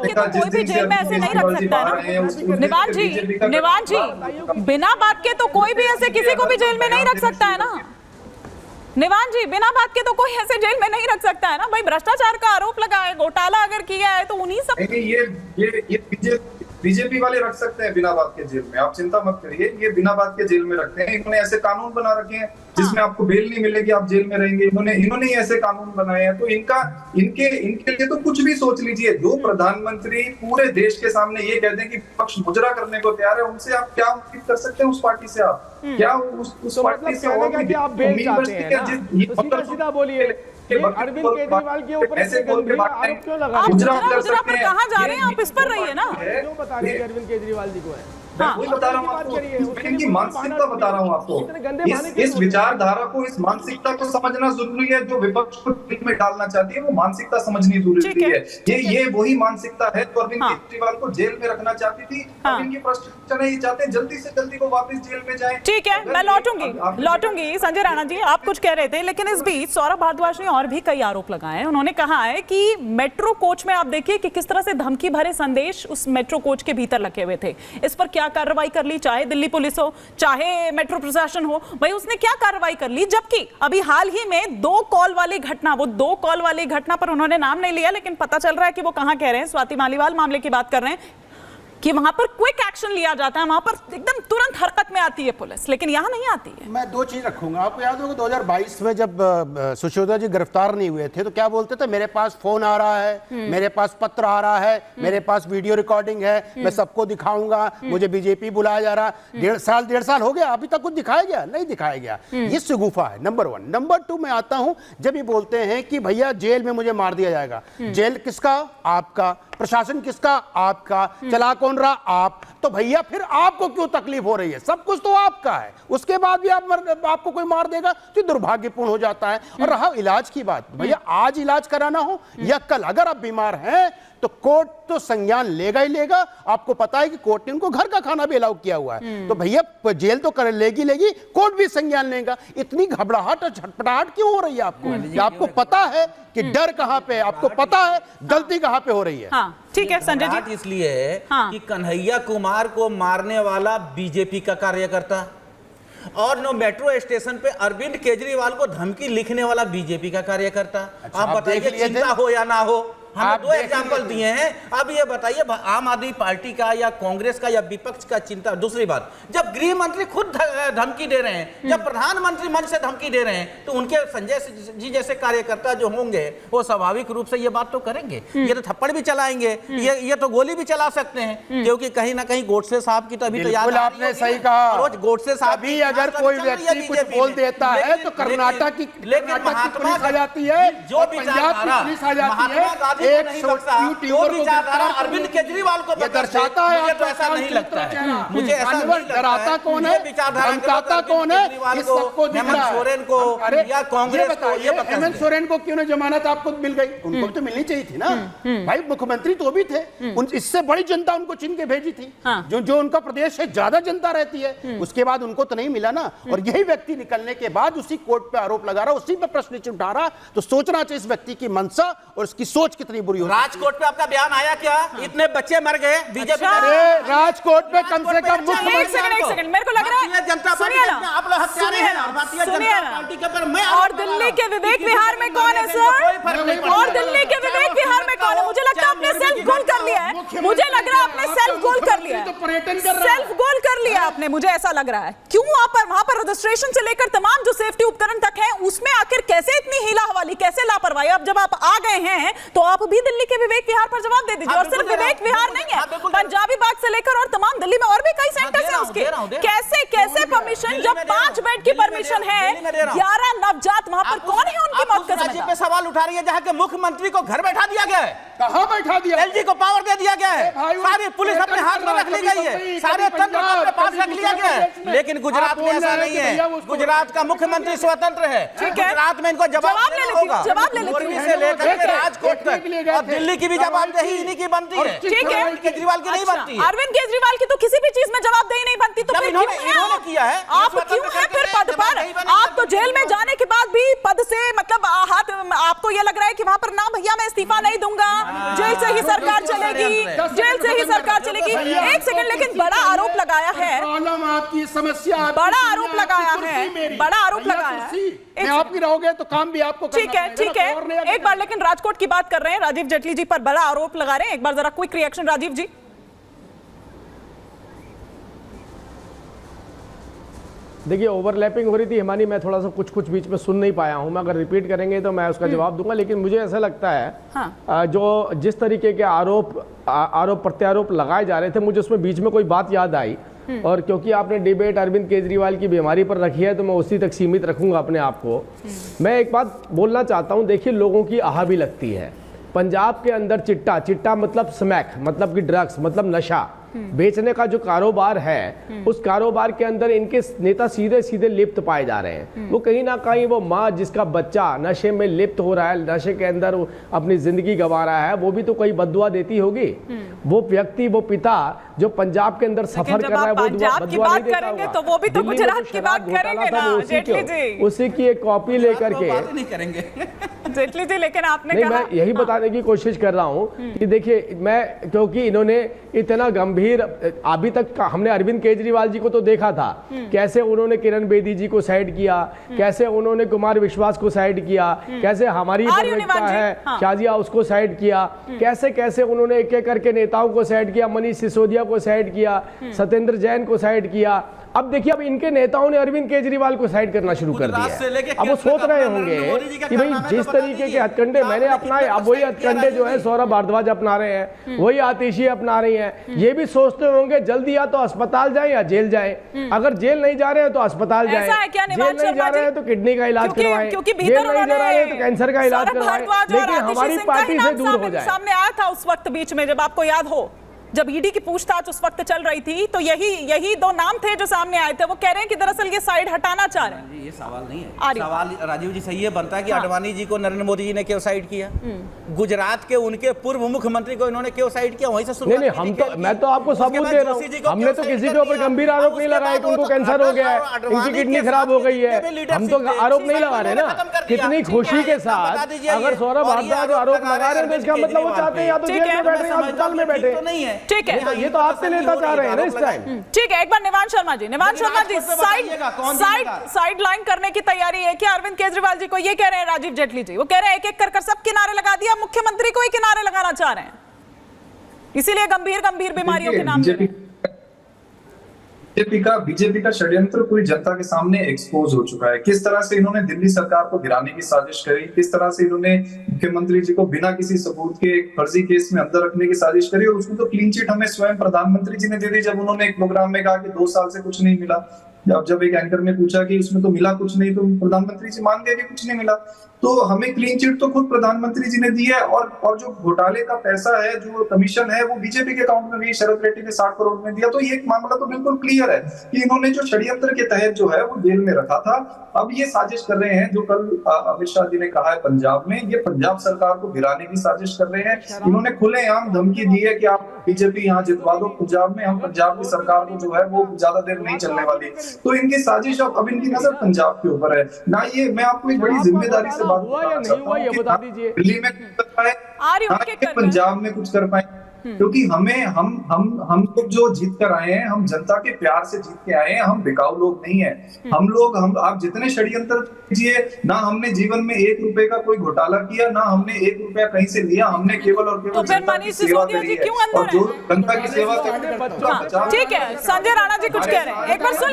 के तो कोई भी जेल में ऐसे नहीं रख सकता है ना निवान जी, बिना बात के तो कोई भी ऐसे किसी को भी जेल में नहीं रख सकता है ना निवान जी, बिना बात के तो कोई ऐसे जेल में नहीं रख सकता है ना भाई। भ्रष्टाचार का आरोप लगा है, घोटाला अगर किया है तो उन्हीं सब ये बीजेपी वाले रख सकते हैं बिना बात के जेल में, आप चिंता मत करिए। ये बिना बात के जेल में रखते हैं। इन्होंने ऐसे कानून बना रखे हैं जिसमें आपको बेल नहीं मिलेगी, आप जेल में रहेंगे। इन्होंने ऐसे कानून बनाए हैं, तो इनके लिए तो कुछ भी सोच लीजिए। जो प्रधानमंत्री पूरे देश के सामने ये कहते हैं कि पक्ष मुजरा करने को तैयार है, उनसे आप क्या उम्मीद कर सकते हैं? उस पार्टी से आप क्या उस पार्टी से और भी आप बेल चाहते हैं? तो सीधा बोलिए, अरविंद केजरीवाल के ऊपर ऐसे गंभीर आरोप क्यों लगा रहे हैं? मुजरा पर कहां जा रहे हैं आप? इस पर रहिए ना, क्यों बता रहे हैं अरविंद केजरीवाल जी को है? वही बता रहा हूँ आपको, इनकी मानसिकता बता रहा हूँ आपको। इस विचारधारा को, इस मानसिकता को समझना जरूरी है। जो विपक्ष को जेल में डालना चाहती है वो मानसिकता समझनी जरूरी है। ये वही मानसिकता है तो अरविंद केजरीवाल को जेल में रखना चाहती थी। अब इनकी प्रश्न ये चाहते हैं जल्दी से जल्दी वो वापस जेल में जाए। ठीक है, मैं लौटूंगी संजय राणा जी, आप कुछ कह रहे थे, लेकिन इस बीच सौरभ भारद्वाज ने और भी कई आरोप लगाए हैं। उन्होंने कहा है कि मेट्रो कोच में आप देखिए कि किस तरह से धमकी भरे संदेश उस मेट्रो कोच के भीतर रखे हुए थे। इस पर क्या कार्रवाई कर ली, चाहे दिल्ली पुलिस हो चाहे मेट्रो प्रशासन हो, भाई उसने क्या कार्रवाई कर ली? जबकि अभी हाल ही में 2 कॉल वाली घटना पर उन्होंने नाम नहीं लिया, लेकिन पता चल रहा है कि वो कहां कह रहे हैं, स्वाति मालीवाल मामले की बात कर रहे हैं कि वहां पर क्विक एक्शन लिया जाता है, वहां पर एकदम तुरंत हरकत में आती है पुलिस, लेकिन यहां नहीं आती है। मैं 2 चीज रखूंगा। आपको याद होगा 2022 में जब सुशील जी गिरफ्तार नहीं हुए थे तो क्या बोलते थे? मेरे पास फोन आ रहा है, मेरे पास पत्र आ रहा है, मेरे पास वीडियो रिकॉर्डिंग है, मैं सबको दिखाऊंगा, मुझे बीजेपी बुलाया जा रहा। 1.5 साल हो गया, अभी तक कुछ दिखाया गया नहीं? दिखाया गया। ये शगुफा है, नंबर 1। नंबर 2 में आता हूं, जब ये बोलते हैं कि भैया जेल में मुझे मार दिया जाएगा। जेल किसका? आपका। प्रशासन किसका? आपका। चला कौन रहा? आप। तो भैया फिर आपको क्यों तकलीफ हो रही है? सब कुछ तो आपका है, उसके बाद भी आपको कोई मार देगा तो दुर्भाग्यपूर्ण हो जाता है। और रहा इलाज की बात, भैया आज इलाज कराना हो या कल, अगर आप बीमार हैं तो कोर्ट तो संज्ञान लेगा ही लेगा। आपको पता है कि कोर्ट ने उनको घर का खाना भी अलाउ किया हुआ है, तो भैया जेल तो कर लेगी, कोर्ट भी संज्ञान लेगा। इतनी घबराहट और झटपटाहट क्यों हो रही है आपको? आपको पता है कि डर कहां पे है, आपको पता है गलती कहां पे हो रही है। हाँ, ठीक है संजय जी। इसलिए है कि कन्हैया कुमार को मारने वाला बीजेपी का कार्यकर्ता और नो मेट्रो स्टेशन पे अरविंद केजरीवाल को धमकी लिखने वाला बीजेपी का कार्यकर्ता। आप बताइए, चिंता हो या ना हो, हमने 2 एग्जाम्पल दिए हैं। अब ये बताइए, आम आदमी पार्टी का या कांग्रेस का या विपक्ष का चिंता। दूसरी बात, जब गृह मंत्री खुद धमकी दे रहे हैं, जब प्रधानमंत्री मंच से धमकी दे रहे हैं, तो उनके संजय जी जैसे कार्यकर्ता जो होंगे वो स्वाभाविक रूप से ये बात तो करेंगे। ये तो थप्पड़ भी चलाएंगे, ये तो गोली भी चला सकते हैं, क्योंकि कहीं ना कहीं गोडसे साहब की तो अभी तो याद, आपने सही कहा। रोज गोडसे साहब भी अगर कोई व्यक्ति कुछ बोल देता है तो कर्नाटक की पुलिस आ जाती है, जो पंजाब की पुलिस आ जाती है। अरविंद केजरीवाल को दर्शाता है। मुझे तो ऐसा नहीं लगता है, मुझे ऐसा नहीं लगता है। डराता कौन है, धमकाता कौन है, इस सबको दिख रहा है। हेमंत सोरेन को या कांग्रेस को, ये हेमंत सोरेन को क्यों ना जमानत आपको मिल गई? उनको तो मिलनी चाहिए थी ना भाई, मुख्यमंत्री तो भी थे, इससे बड़ी जनता उनको चुन के भेजी थी। जो उनका प्रदेश है, ज्यादा जनता रहती है, उसके बाद उनको तो नहीं मिला ना। और यही व्यक्ति निकलने के बाद उसी कोर्ट पे आरोप लगा रहा, उसी पे प्रश्न उठा रहा, तो सोचना चाहिए इस व्यक्ति की मंशा और उसकी सोच कितनी बुरी हो। राजकोट पे आपका बयान आया क्या? इतने बच्चे मर गए बीजेपी। राजकोट पे कम से कम एक सेकंड, मेरे को लग रहा है, सुनिए ना, आप लोग हत्यारे हैं ना भारतीय जनता पार्टी के ऊपर। मैं और दिल्ली के विवेक विहार में कौन है सर? और दिल्ली के विवेक विहार में कौन है? मुझे लगता है आपने सेल्फ गोल कर लिया है, मुझे लग रहा है आपने सेल्फ गोल कर लिया है, सेल्फ गोल कर लिया आपने, मुझे ऐसा लग रहा है। क्यों वहां पर रजिस्ट्रेशन से लेकर तमाम जो सेफ्टी उपकरण तक है, उसमें आखिर कैसे इतनी हीला हवाली, कैसे लापरवाही? अब जब आप आ गए हैं तो आप भी दिल्ली के विवेक विहार पर जवाब दे दीजिए। और सिर्फ विवेक विहार नहीं है, पंजाबी बाग से लेकर और तमाम दिल्ली में और भी कई सेंटर्स हैं उसके। कैसे परमिशन, जब 5 बेड की परमिशन है, 11 नवजात वहां पर, कौन है उनकी मौत का जिम्मेदार? पे सवाल उठा रही है जहां के मुख्यमंत्री को घर बैठा दिया गया है। कहां बैठा दिया? एलजी को पावर दे दिया गया है, सारी पुलिस अपने हाथ में रख ली गई है, सारे तंत्र अपने पास रख लिया गया है। लेकिन गुजरात में ऐसा नहीं है, गुजरात का मुख्यमंत्री स्वतंत्र है, गुजरात में इनको जवाब लेना होगा, मोरबी से लेकर राजकोट तक, और दिल्ली की भी जवाबदेही इन्हीं की बनती है, ठीक है, केजरीवाल की नहीं बनती है। अरविंद केजरीवाल की तो किसी भी चीज में जवाबदेही नहीं बनती, तो फिर क्यों है इन्होंने किया है? आप क्यों है फिर पद पर? आप तो जेल में जाने के बाद भी पद से मतलब हाथ, आपको ये लग रहा है कि वहां पर ना भैया मैं इस्तीफा नहीं दूंगा, जेल से ही सरकार चलेगी, जेल से ही सरकार चलेगी। एक सेकंड, लेकिन बड़ा आरोप लगाया है, प्रॉब्लम आपकी समस्या, बड़ा आरोप लगाया है, बड़ा आरोप लगाया है। मैं आपकी रहोगे तो काम भी आपको करना ठीक है, पड़ेगा ठीक ना, है। और नहीं एक बार लेकिन राजकोट की बात कर रहे हैं, राजीव जेटली जी पर बड़ा आरोप लगा रहे हैं। एक बार जरा क्विक रिएक्शन राजीव जी। देखिए, ओवरलैपिंग हो रही थी हिमानी, मैं थोड़ा सा कुछ बीच में सुन नहीं पाया हूं। मैं अगर रिपीट करेंगे तो मैं उसका जवाब दूंगा, लेकिन मुझे ऐसा लगता है हाँ। जो जिस तरीके के आरोप प्रत्यारोप लगाए जा रहे थे, मुझे उसमें बीच में कोई बात याद आई, और क्योंकि आपने डिबेट अरविंद केजरीवाल की बीमारी पर रखी है तो मैं उसी तक सीमित रखूंगा अपने आप को। मैं एक बात बोलना चाहता हूं, देखिए, लोगों की आह भी लगती है। पंजाब के अंदर चिट्टा मतलब स्मैक, मतलब कि ड्रग्स, मतलब नशा बेचने का जो कारोबार है, उस कारोबार के अंदर इनके नेता सीधे सीधे लिप्त पाए जा रहे हैं। वो कहीं ना कहीं वो माँ जिसका बच्चा नशे में लिप्त हो रहा है, नशे के अंदर अपनी जिंदगी गंवा रहा है, वो भी तो कोई बददुआ देती होगी। वो व्यक्ति, वो पिता जो पंजाब के अंदर सफर कर रहा है, वो पंजाब की बात करेंगे तो वो भी तो गुजरात की बात करेंगे ना जेटली जी। उसी की एक कॉपी लेकर के नहीं करेंगे जेटली जी, लेकिन आपने नहीं, कहा, मैं यही बताने की कोशिश कर रहा हूं कि देखिए, मैं क्योंकि इन्होंने इतना गंभीर, अभी तक हमने अरविंद केजरीवाल जी को तो देखा था कैसे उन्होंने किरण बेदी जी को साइड किया, कैसे उन्होंने कुमार विश्वास को साइड किया, कैसे हमारी प्रवक्ता है शाजिया उसको साइड किया, कैसे कैसे उन्होंने एक एक करके नेताओं को साइड किया, मनीष सिसोदिया को साइड किया, सत्येंद्र जैन को साइड किया। अब देखिए, अब इनके नेताओं ने अरविंद केजरीवाल को साइड करना शुरू कर दिया है। अब वो सोच रहे होंगे कि भाई जिस तरीके के हथकंडे मैंने अपनाए, अब वही हथकंडे जो है सौरभ भारद्वाज अपना रहे हैं, वही आतिशी अपना रही हैं। ये भी सोचते होंगे जल्दी या तो अस्पताल जाए या जेल जाए। अगर जेल नहीं जा रहे हैं तो अस्पताल जाए, जेल नहीं जा रहे हैं तो किडनी का इलाज करवाएं, जेल नहीं जा रहे हैं तो कैंसर का इलाज करवाएं, लेकिन हमारी पार्टी से दूर हो जाए। सामने आया था उस वक्त बीच में, जब आपको याद हो, जब ईडी की पूछताछ उस वक्त चल रही थी, तो यही दो नाम थे जो सामने आए थे। वो कह रहे हैं कि दरअसल ये साइड हटाना चाह रहे हैं। ये सवाल नहीं है, सवाल राजीव जी सही है बनता है कि आडवाणी जी को नरेंद्र मोदी जी ने क्यों साइड किया, गुजरात के उनके पूर्व मुख्यमंत्री को इन्होंने क्यों साइड किया, वहीं से शुरुआत नहीं, हम तो, मैं तो आपको सबूत दे रहा हूँ, हमने तो किसी के ऊपर गंभीर आरोप नहीं लगाया कि उनको कैंसर हो गया है, इनकी किडनी खराब हो गई है, हम तो आरोप नहीं लगा रहे ना। कितनी खुशी के साथ अगर सौरभ भारद्वाज आरोप लगा रहे हैं तो इसका मतलब वो चाहते हैं या तो जेल में बैठे या अस्पताल में बैठे। ठीक है, ये तो आपसे नेता चाह रहे हैं ना इस टाइम। ठीक है, एक बार निवान शर्मा जी साइड लाइन करने की तैयारी है कि अरविंद केजरीवाल जी को? ये कह रहे हैं राजीव जेटली जी, वो कह रहे हैं एक एक कर सब किनारे लगा दिया, मुख्यमंत्री को ही किनारे लगाना चाह रहे हैं, इसीलिए गंभीर बीमारियों के नाम बीजेपी का षड्यंत्र पूरी जनता के सामने एक्सपोज हो चुका है। किस तरह से इन्होंने दिल्ली सरकार को गिराने की साजिश करी, किस तरह से इन्होंने मुख्यमंत्री जी को बिना किसी सबूत के एक फर्जी केस में अंदर रखने की साजिश करी, और उसमें तो क्लीन चिट हमें स्वयं प्रधानमंत्री जी ने दे दी जब उन्होंने एक प्रोग्राम में कहा कि 2 साल से कुछ नहीं मिला। जब एक एंकर ने पूछा कि उसमें तो मिला कुछ नहीं, तो प्रधानमंत्री जी मान गए कि कुछ नहीं मिला। तो हमें क्लीन चिट तो खुद प्रधानमंत्री जी ने दी है, और जो घोटाले का पैसा है, जो कमीशन है, वो बीजेपी के अकाउंट में भी शरद रेड्डी ने 60 करोड़ में दिया। तो ये मामला तो बिल्कुल क्लियर है कि इन्होंने जो षड्यंत्र के तहत जो है वो जेल में रखा था। अब ये साजिश कर रहे हैं, जो कल अमित शाह जी ने कहा है पंजाब में, ये पंजाब सरकार को गिराने की साजिश कर रहे हैं। इन्होंने खुलेआम धमकी दी है कि आप बीजेपी यहाँ जितवा दो पंजाब में, हम पंजाब की सरकार को जो है वो ज्यादा देर नहीं चलने वाली। तो इनकी साजिश अब इनकी नजर पंजाब के ऊपर है ना। ये मैं आपको एक बड़ी जिम्मेदारी से बात बताना चाहता हूं कि दिल्ली में कुछ कर पाए, पंजाब में कुछ कर पाए, क्योंकि हम लोग जो जीत कर आए हैं, हम जनता के प्यार से जीत के आए हैं, हम बिकाऊ लोग नहीं हैं। हम आप जितने षड्यंत्र कीजिए, ना हमने जीवन में 1 रुपए का कोई घोटाला किया, ना हमने 1 रुपया कहीं से लिया, हमने केवल और केवल जनता की सेवा करी है। और जो जनता की सेवा करते हैं। ठीक है, संजय राणा जी कुछ कह रहे हैं, एक बार सुन